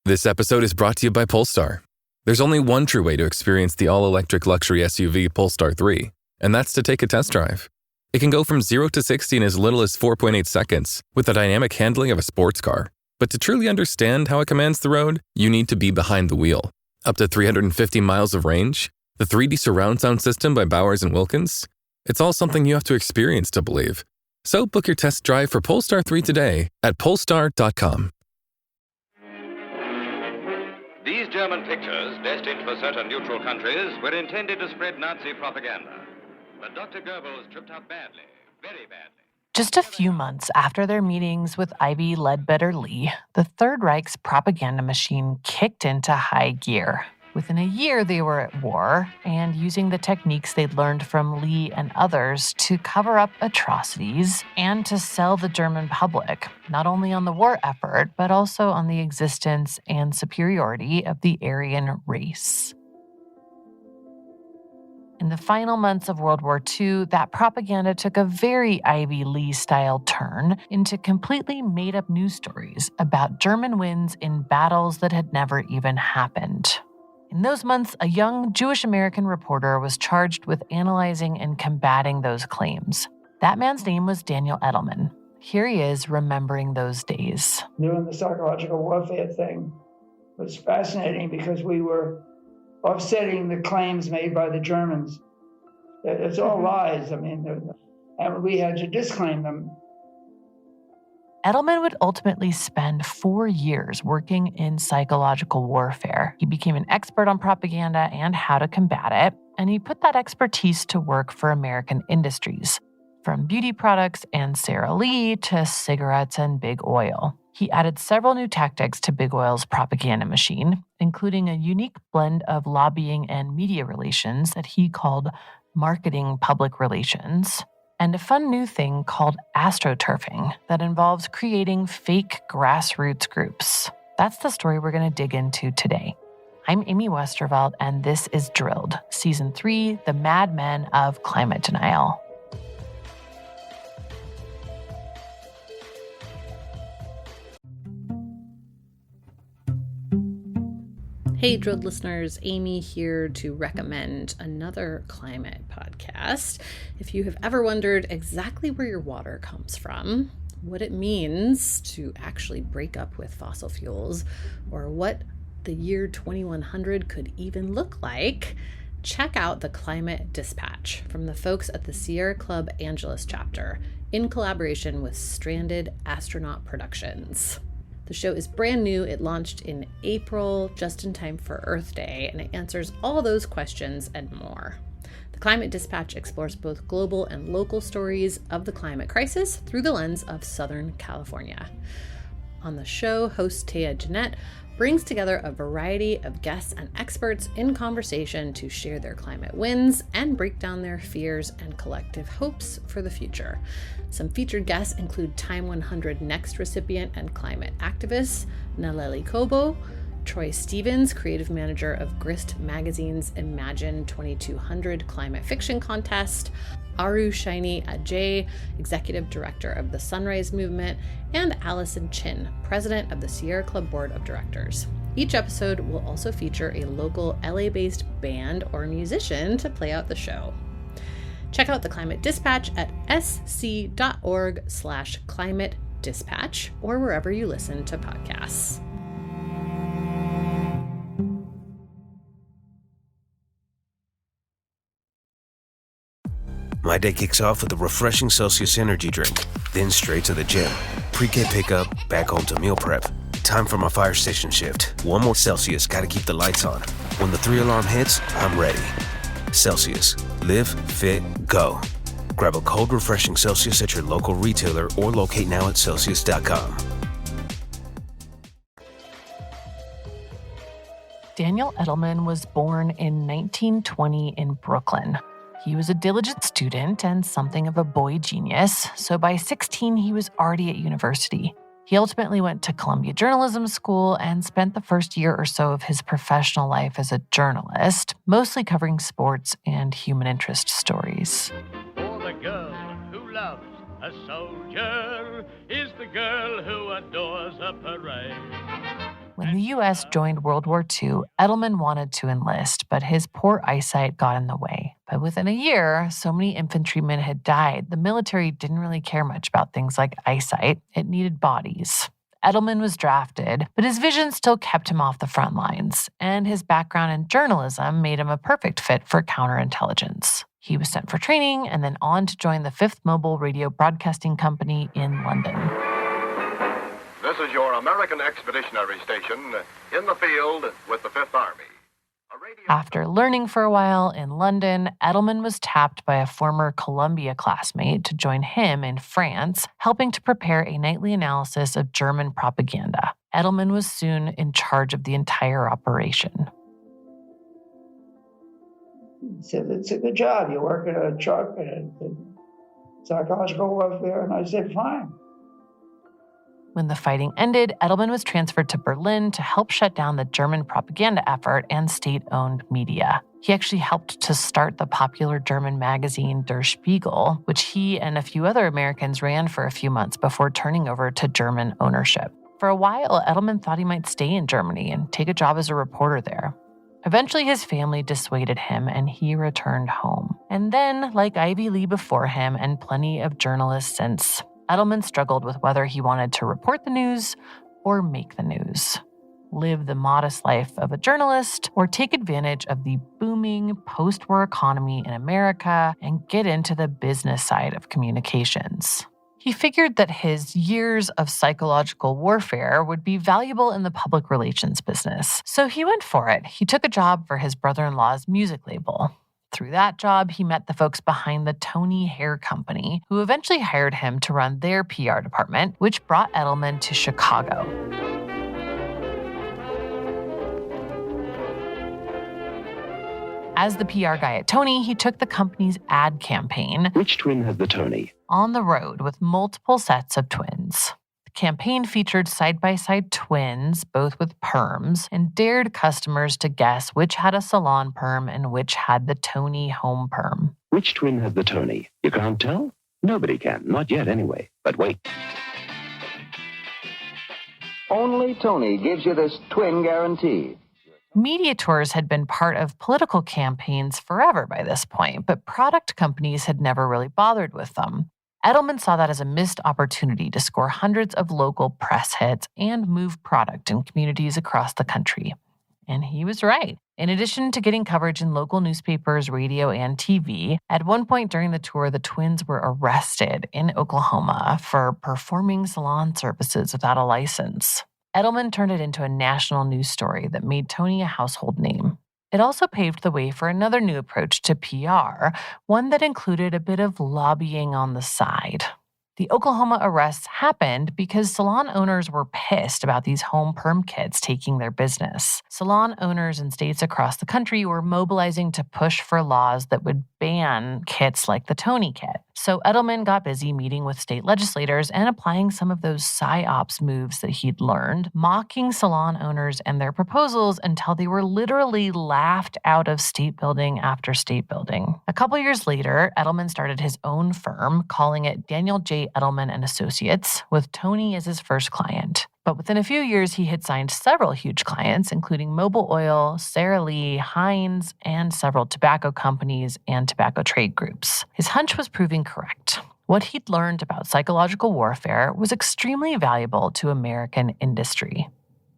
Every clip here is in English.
This episode is brought to you by Polestar. There's only one true way to experience the all-electric luxury SUV Polestar 3, and that's to take a test drive. It can go from 0 to 60 in as little as 4.8 seconds with the dynamic handling of a sports car. But to truly understand how it commands the road, you need to be behind the wheel. Up to 350 miles of range, the 3D surround sound system by Bowers & Wilkins. It's all something you have to experience to believe. So book your test drive for Polestar 3 today at polestar.com. These German pictures, destined for certain neutral countries, were intended to spread Nazi propaganda. But Dr. Goebbels tripped up badly, very badly. Just a few months after their meetings with Ivy Ledbetter-Lee, the Third Reich's propaganda machine kicked into high gear. Within a year, they were at war and using the techniques they'd learned from Lee and others to cover up atrocities and to sell the German public, not only on the war effort, but also on the existence and superiority of the Aryan race. In the final months of World War II, that propaganda took a very Ivy Lee-style turn into completely made-up news stories about German wins in battles that had never even happened. In those months, a young Jewish-American reporter was charged with analyzing and combating those claims. That man's name was Daniel Edelman. Here he is remembering those days. Doing the psychological warfare thing was fascinating because we were offsetting the claims made by the Germans. It's all lies. And we had to disclaim them. Edelman would ultimately spend 4 years working in psychological warfare. He became an expert on propaganda and how to combat it, and he put that expertise to work for American industries, from beauty products and Sara Lee to cigarettes and big oil. He added several new tactics to Big Oil's propaganda machine, including a unique blend of lobbying and media relations that he called marketing public relations, and a fun new thing called Astroturfing that involves creating fake grassroots groups. That's the story we're going to dig into today. I'm Amy Westervelt, and this is Drilled, Season 3, The Mad Men of Climate Denial. Hey, Drilled listeners, Amy here to recommend another climate podcast. If you have ever wondered exactly where your water comes from, what it means to actually break up with fossil fuels, or what the year 2100 could even look like, check out the Climate Dispatch from the folks at the Sierra Club Angeles chapter in collaboration with Stranded Astronaut Productions. The show is brand new. It launched in April, just in time for Earth Day, and it answers all those questions and more. The Climate Dispatch explores both global and local stories of the climate crisis through the lens of Southern California. On the show, host Taya Jeanette brings together a variety of guests and experts in conversation to share their climate wins and break down their fears and collective hopes for the future. Some featured guests include Time 100 Next recipient and climate activist Naleli Kobo, Troy Stevens, creative manager of Grist Magazine's Imagine 2200 Climate Fiction Contest, Aru Shaini Ajay, executive director of the Sunrise Movement, and Allison Chin, president of the Sierra Club Board of Directors. Each episode will also feature a local LA-based band or musician to play out the show. Check out the Climate Dispatch at sc.org/climate dispatch or wherever you listen to podcasts. My day kicks off with a refreshing Celsius energy drink, then straight to the gym. Pre-K pickup, back home to meal prep. Time for my fire station shift. One more Celsius, gotta keep the lights on. When the 3-alarm hits, I'm ready. Celsius. Live, fit, go. Grab a cold, refreshing Celsius at your local retailer or locate now at Celsius.com. Daniel Edelman was born in 1920 in Brooklyn. He was a diligent student and something of a boy genius, so by 16 he was already at university. He ultimately went to Columbia Journalism School and spent the first year or so of his professional life as a journalist, mostly covering sports and human interest stories. For the girl who loves a soldier is the girl who adores a parade. When the U.S. joined World War II, Edelman wanted to enlist, but his poor eyesight got in the way. But within a year, so many infantrymen had died, the military didn't really care much about things like eyesight. It needed bodies. Edelman was drafted, but his vision still kept him off the front lines, and his background in journalism made him a perfect fit for counterintelligence. He was sent for training and then on to join the 5th Mobile Radio Broadcasting Company in London. This is your American Expeditionary Station in the field with the 5th Army. After learning for a while in London, Edelman was tapped by a former Columbia classmate to join him in France, helping to prepare a nightly analysis of German propaganda. Edelman was soon in charge of the entire operation. He said, "It's a good job. You work in a truck and psychological warfare." And I said, "Fine." When the fighting ended, Edelman was transferred to Berlin to help shut down the German propaganda effort and state-owned media. He actually helped to start the popular German magazine Der Spiegel, which he and a few other Americans ran for a few months before turning over to German ownership. For a while, Edelman thought he might stay in Germany and take a job as a reporter there. Eventually, his family dissuaded him and he returned home. And then, like Ivy Lee before him and plenty of journalists since, Edelman struggled with whether he wanted to report the news or make the news, live the modest life of a journalist, or take advantage of the booming post-war economy in America and get into the business side of communications. He figured that his years of psychological warfare would be valuable in the public relations business, so he went for it. He took a job for his brother-in-law's music label. Through that job, he met the folks behind the Tony Hair Company, who eventually hired him to run their PR department, which brought Edelman to Chicago. As the PR guy at Tony, he took the company's ad campaign, Which twin has the Tony? on the road with multiple sets of twins. Campaign featured side-by-side twins, both with perms, and dared customers to guess which had a salon perm and which had the Tony home perm. Which twin has the Tony? You can't tell? Nobody can. Not yet, anyway. But wait. Only Tony gives you this twin guarantee. Media tours had been part of political campaigns forever by this point, but product companies had never really bothered with them. Edelman saw that as a missed opportunity to score hundreds of local press hits and move product in communities across the country. And he was right. In addition to getting coverage in local newspapers, radio, and TV, at one point during the tour, the twins were arrested in Oklahoma for performing salon services without a license. Edelman turned it into a national news story that made Tony a household name. It also paved the way for another new approach to PR, one that included a bit of lobbying on the side. The Oklahoma arrests happened because salon owners were pissed about these home perm kits taking their business. Salon owners in states across the country were mobilizing to push for laws that would ban kits like the Tony kit. So Edelman got busy meeting with state legislators and applying some of those psyops moves that he'd learned, mocking salon owners and their proposals until they were literally laughed out of state building after state building. A couple years later, Edelman started his own firm, calling it Daniel J. Edelman and Associates, with Tony as his first client. But within a few years, he had signed several huge clients, including Mobil Oil, Sara Lee, Heinz, and several tobacco companies and tobacco trade groups. His hunch was proving correct. What he'd learned about psychological warfare was extremely valuable to American industry.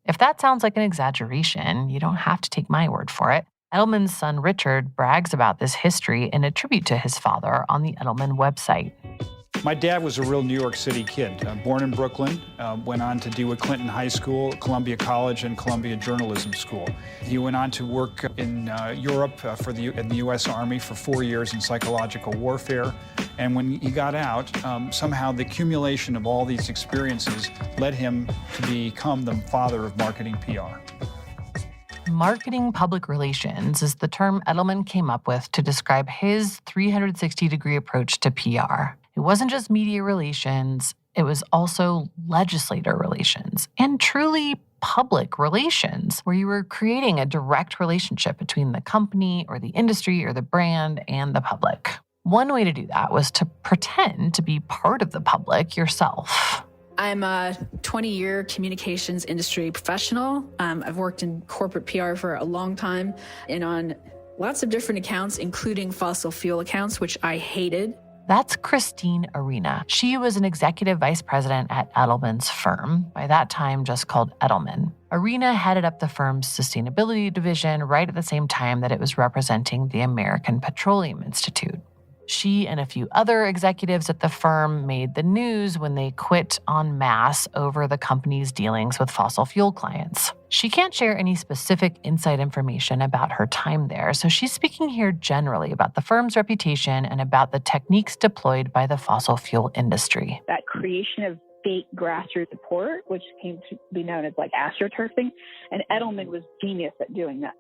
If that sounds like an exaggeration, you don't have to take my word for it. Edelman's son Richard brags about this history in a tribute to his father on the Edelman website. My dad was a real New York City kid, born in Brooklyn, went on to DeWitt Clinton High School, Columbia College, and Columbia Journalism School. He went on to work in Europe in the U.S. Army for 4 years in psychological warfare. And when he got out, somehow the accumulation of all these experiences led him to become the father of marketing PR. Marketing public relations is the term Edelman came up with to describe his 360-degree approach to PR. It wasn't just media relations, it was also legislator relations and truly public relations, where you were creating a direct relationship between the company or the industry or the brand and the public. One way to do that was to pretend to be part of the public yourself. I'm a 20-year communications industry professional. I've worked in corporate PR for a long time and on lots of different accounts, including fossil fuel accounts, which I hated. That's Christine Arena. She was an executive vice president at Edelman's firm, by that time just called Edelman. Arena headed up the firm's sustainability division right at the same time that it was representing the American Petroleum Institute. She and a few other executives at the firm made the news when they quit en masse over the company's dealings with fossil fuel clients. She can't share any specific inside information about her time there, so she's speaking here generally about the firm's reputation and about the techniques deployed by the fossil fuel industry. That creation of fake grassroots support, which came to be known as like astroturfing, and Edelman was genius at doing that.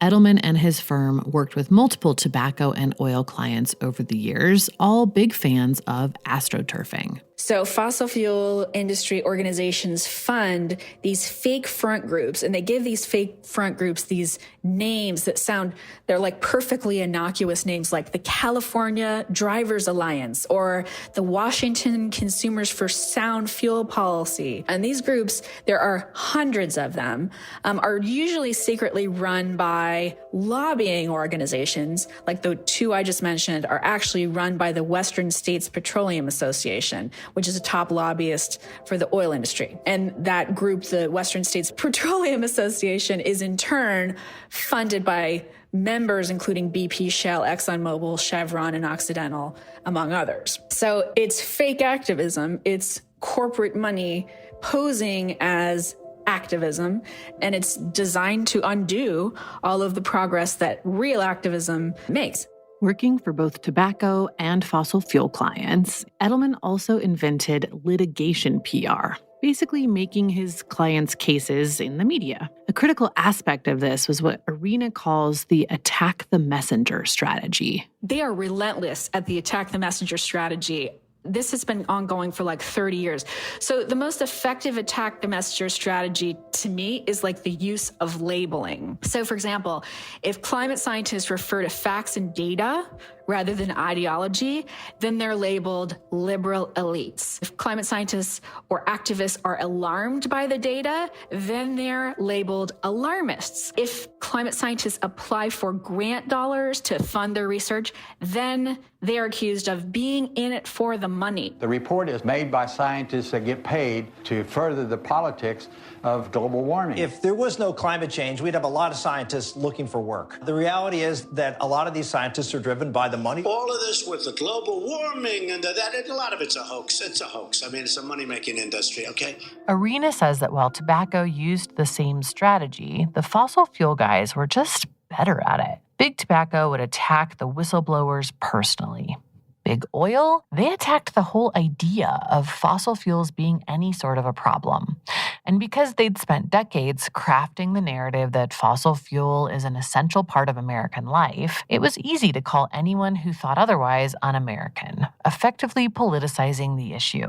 Edelman and his firm worked with multiple tobacco and oil clients over the years, all big fans of astroturfing. So fossil fuel industry organizations fund these fake front groups, and they give these fake front groups these names that they're like perfectly innocuous names, like the California Drivers Alliance or the Washington Consumers for Sound Fuel Policy. And these groups, there are hundreds of them, are usually secretly run by lobbying organizations, like the two I just mentioned are actually run by the Western States Petroleum Association, which is a top lobbyist for the oil industry. And that group, the Western States Petroleum Association, is in turn funded by members including BP, Shell, ExxonMobil, Chevron, and Occidental, among others. So it's fake activism. It's corporate money posing as activism, and it's designed to undo all of the progress that real activism makes. Working for both tobacco and fossil fuel clients, Edelman also invented litigation PR, basically making his clients' cases in the media. A critical aspect of this was what Arena calls the attack the messenger strategy. They are relentless at the attack the messenger strategy. This has been ongoing for like 30 years. So the most effective attack the messenger strategy to me is like the use of labeling. So for example, if climate scientists refer to facts and data rather than ideology, then they're labeled liberal elites. If climate scientists or activists are alarmed by the data, then they're labeled alarmists. If climate scientists apply for grant dollars to fund their research, then they are accused of being in it for the money. The report is made by scientists that get paid to further the politics of global warming. If there was no climate change, we'd have a lot of scientists looking for work. The reality is that a lot of these scientists are driven by the money. All of this with the global warming and a lot of it's a hoax. It's a hoax. I mean, it's a money-making industry, okay? Arena says that while tobacco used the same strategy, the fossil fuel guys were just better at it. Big tobacco would attack the whistleblowers personally. Big oil, they attacked the whole idea of fossil fuels being any sort of a problem. And because they'd spent decades crafting the narrative that fossil fuel is an essential part of American life, it was easy to call anyone who thought otherwise un-American, effectively politicizing the issue.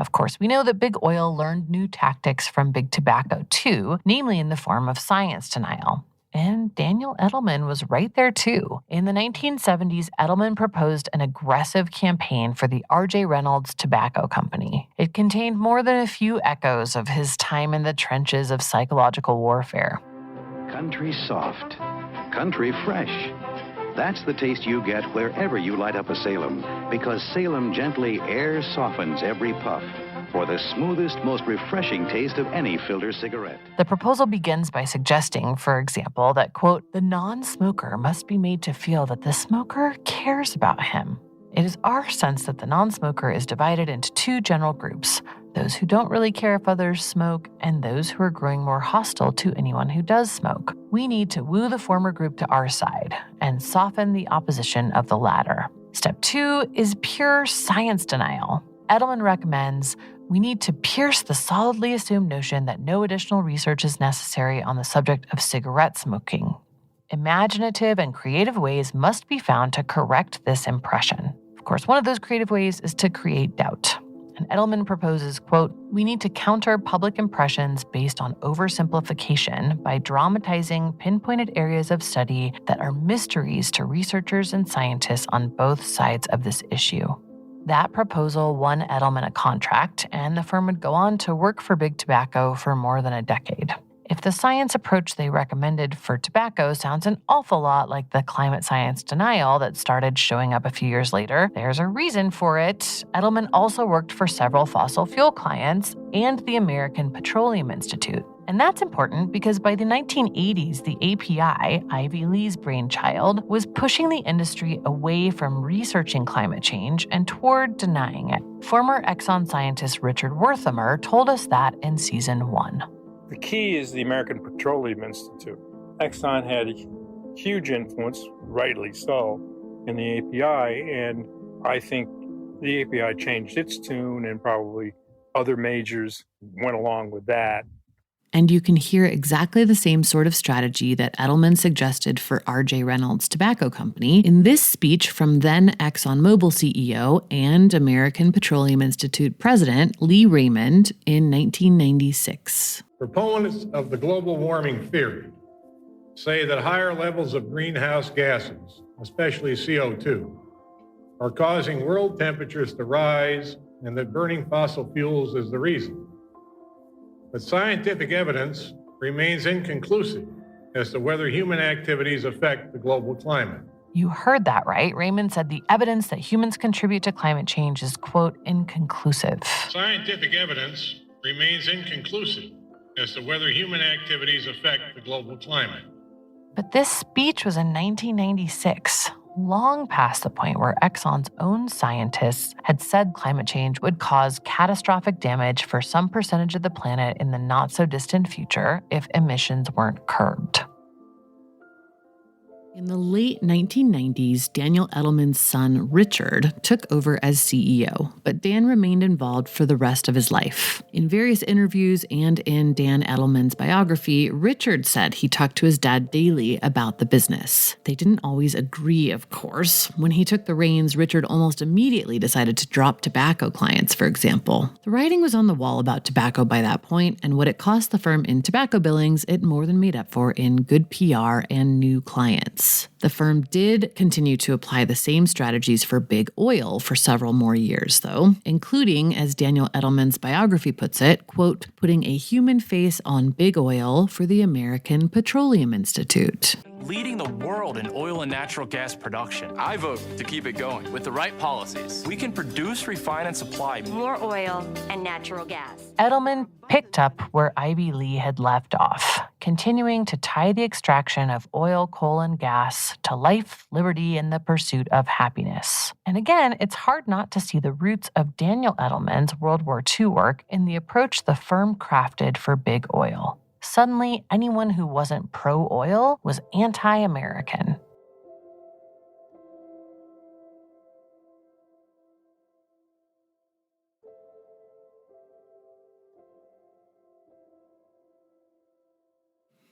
Of course, we know that Big Oil learned new tactics from Big Tobacco too, namely in the form of science denial. And Daniel Edelman was right there too. In the 1970s, Edelman proposed an aggressive campaign for the R.J. Reynolds Tobacco Company. It contained more than a few echoes of his time in the trenches of psychological warfare. Country soft, country fresh. That's the taste you get wherever you light up a Salem, because Salem gently air softens every puff for the smoothest, most refreshing taste of any filter cigarette. The proposal begins by suggesting, for example, that, quote, the non-smoker must be made to feel that the smoker cares about him. It is our sense that the non-smoker is divided into two general groups, those who don't really care if others smoke and those who are growing more hostile to anyone who does smoke. We need to woo the former group to our side and soften the opposition of the latter. Step 2 is pure science denial. Edelman recommends we need to pierce the solidly assumed notion that no additional research is necessary on the subject of cigarette smoking. Imaginative and creative ways must be found to correct this impression. Of course, one of those creative ways is to create doubt. And Edelman proposes, quote, we need to counter public impressions based on oversimplification by dramatizing pinpointed areas of study that are mysteries to researchers and scientists on both sides of this issue. That proposal won Edelman a contract, and the firm would go on to work for Big Tobacco for more than a decade. If the science approach they recommended for tobacco sounds an awful lot like the climate science denial that started showing up a few years later, there's a reason for it. Edelman also worked for several fossil fuel clients and the American Petroleum Institute. And that's important because by the 1980s, the API, Ivy Lee's brainchild, was pushing the industry away from researching climate change and toward denying it. Former Exxon scientist Richard Wertheimer told us that in season 1. The key is the American Petroleum Institute. Exxon had a huge influence, rightly so, in the API, and I think the API changed its tune, and probably other majors went along with that. And you can hear exactly the same sort of strategy that Edelman suggested for R.J. Reynolds Tobacco Company in this speech from then ExxonMobil CEO and American Petroleum Institute President Lee Raymond in 1996. Proponents of the global warming theory say that higher levels of greenhouse gases, especially CO2, are causing world temperatures to rise and that burning fossil fuels is the reason. But scientific evidence remains inconclusive as to whether human activities affect the global climate. You heard that right. Raymond said the evidence that humans contribute to climate change is, quote, inconclusive. Scientific evidence remains inconclusive as to whether human activities affect the global climate. But this speech was in 1996, long past the point where Exxon's own scientists had said climate change would cause catastrophic damage for some percentage of the planet in the not-so-distant future if emissions weren't curbed. In the late 1990s, Daniel Edelman's son, Richard, took over as CEO, but Dan remained involved for the rest of his life. In various interviews and in Dan Edelman's biography, Richard said he talked to his dad daily about the business. They didn't always agree, of course. When he took the reins, Richard almost immediately decided to drop tobacco clients, for example. The writing was on the wall about tobacco by that point, and what it cost the firm in tobacco billings, it more than made up for in good PR and new clients. The firm did continue to apply the same strategies for big oil for several more years, though, including, as Daniel Edelman's biography puts it, quote, putting a human face on big oil for the American Petroleum Institute. Leading the world in oil and natural gas production. I vote to keep it going. With the right policies, we can produce, refine, and supply more oil and natural gas. Edelman picked up where Ivy Lee had left off, continuing to tie the extraction of oil, coal, and gas to life, liberty, and the pursuit of happiness. And again, it's hard not to see the roots of Daniel Edelman's World War II work in the approach the firm crafted for big oil. Suddenly, anyone who wasn't pro-oil was anti-American.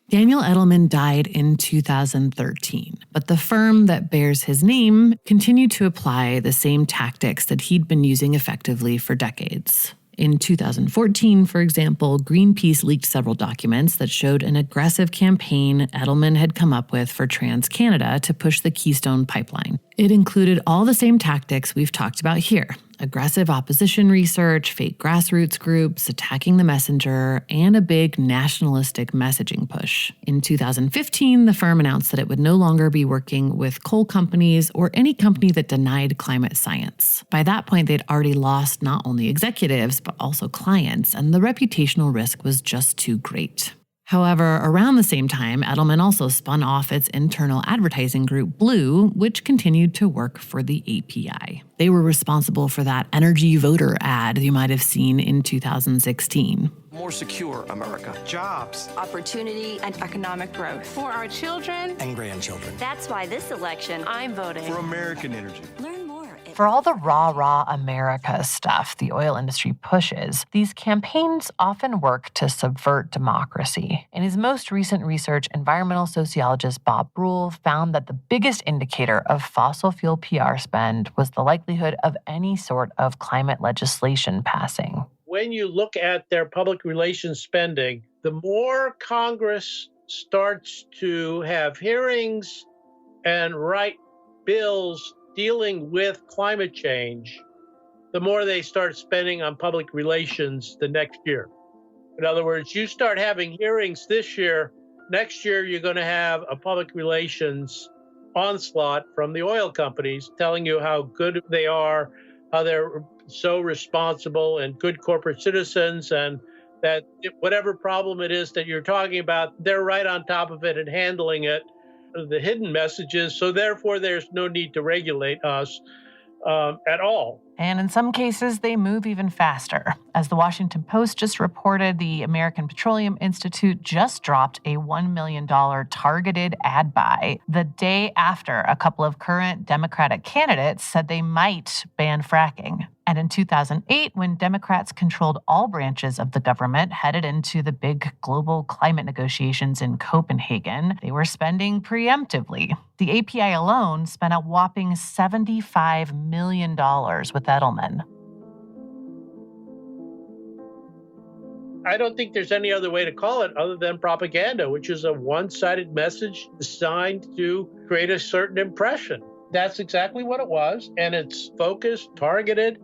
Daniel Edelman died in 2013, but the firm that bears his name continued to apply the same tactics that he'd been using effectively for decades. In 2014, for example, Greenpeace leaked several documents that showed an aggressive campaign Edelman had come up with for TransCanada to push the Keystone Pipeline. It included all the same tactics we've talked about here: aggressive opposition research, fake grassroots groups, attacking the messenger, and a big nationalistic messaging push. In 2015, the firm announced that it would no longer be working with coal companies or any company that denied climate science. By that point, they'd already lost not only executives, but also clients, and the reputational risk was just too great. However, around the same time, Edelman also spun off its internal advertising group, Blue, which continued to work for the API. They were responsible for that energy voter ad you might have seen in 2016. More secure America. Jobs. Opportunity and economic growth. For our children And grandchildren. That's why this election, I'm voting For American energy. Learn more. For all the rah-rah America stuff the oil industry pushes, these campaigns often work to subvert democracy. In his most recent research, environmental sociologist Bob Brule found that the biggest indicator of fossil fuel PR spend was the likelihood of any sort of climate legislation passing. When you look at their public relations spending, the more Congress starts to have hearings and write bills dealing with climate change, the more they start spending on public relations the next year. In other words, you start having hearings this year, next year you're going to have a public relations onslaught from the oil companies telling you how good they are, how they're so responsible and good corporate citizens, and that whatever problem it is that you're talking about, they're right on top of it and handling it, the hidden messages. So therefore, there's no need to regulate us at all. And in some cases, they move even faster. As the Washington Post just reported, the American Petroleum Institute just dropped a $1 million targeted ad buy the day after a couple of current Democratic candidates said they might ban fracking. And in 2008, when Democrats controlled all branches of the government headed into the big global climate negotiations in Copenhagen, they were spending preemptively. The API alone spent a whopping $75 million with Edelman. I don't think there's any other way to call it other than propaganda, which is a one-sided message designed to create a certain impression. That's exactly what it was, and it's focused, targeted,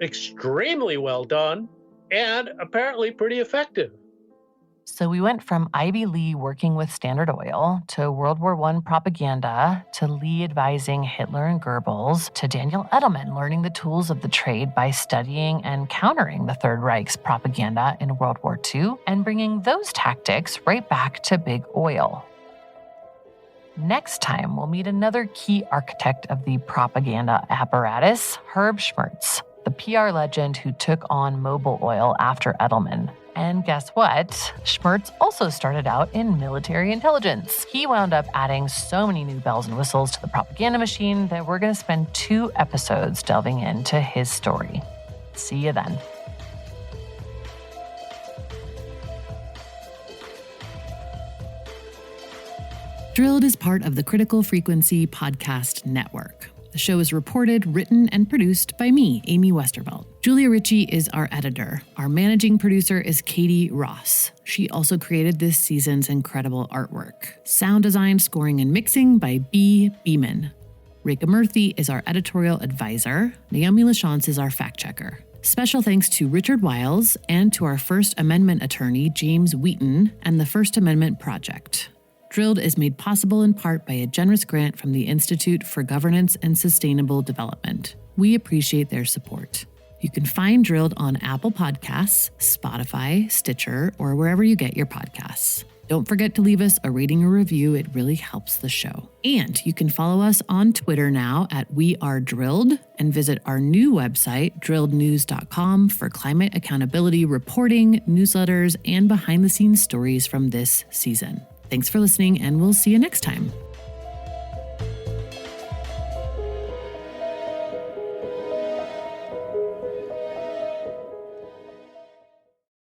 extremely well done, and apparently pretty effective. So we went from Ivy Lee working with Standard Oil to World War I propaganda to Lee advising Hitler and Goebbels to Daniel Edelman learning the tools of the trade by studying and countering the Third Reich's propaganda in World War II and bringing those tactics right back to big oil. Next time, we'll meet another key architect of the propaganda apparatus, Herb Schmertz, the PR legend who took on Mobil Oil after Edelman. And guess what? Schmertz also started out in military intelligence. He wound up adding so many new bells and whistles to the propaganda machine that we're going to spend 2 episodes delving into his story. See you then. Drilled is part of the Critical Frequency Podcast Network. The show is reported, written, and produced by me, Amy Westervelt. Julia Ritchie is our editor. Our managing producer is Katie Ross. She also created this season's incredible artwork. Sound design, scoring, and mixing by B. Beeman. Reka Murthy is our editorial advisor. Naomi Lachance is our fact checker. Special thanks to Richard Wiles and to our First Amendment attorney, James Wheaton, and the First Amendment Project. Drilled is made possible in part by a generous grant from the Institute for Governance and Sustainable Development. We appreciate their support. You can find Drilled on Apple Podcasts, Spotify, Stitcher, or wherever you get your podcasts. Don't forget to leave us a rating or review. It really helps the show. And you can follow us on Twitter now at We Are Drilled and visit our new website, drillednews.com, for climate accountability reporting, newsletters, and behind-the-scenes stories from this season. Thanks for listening, and we'll see you next time.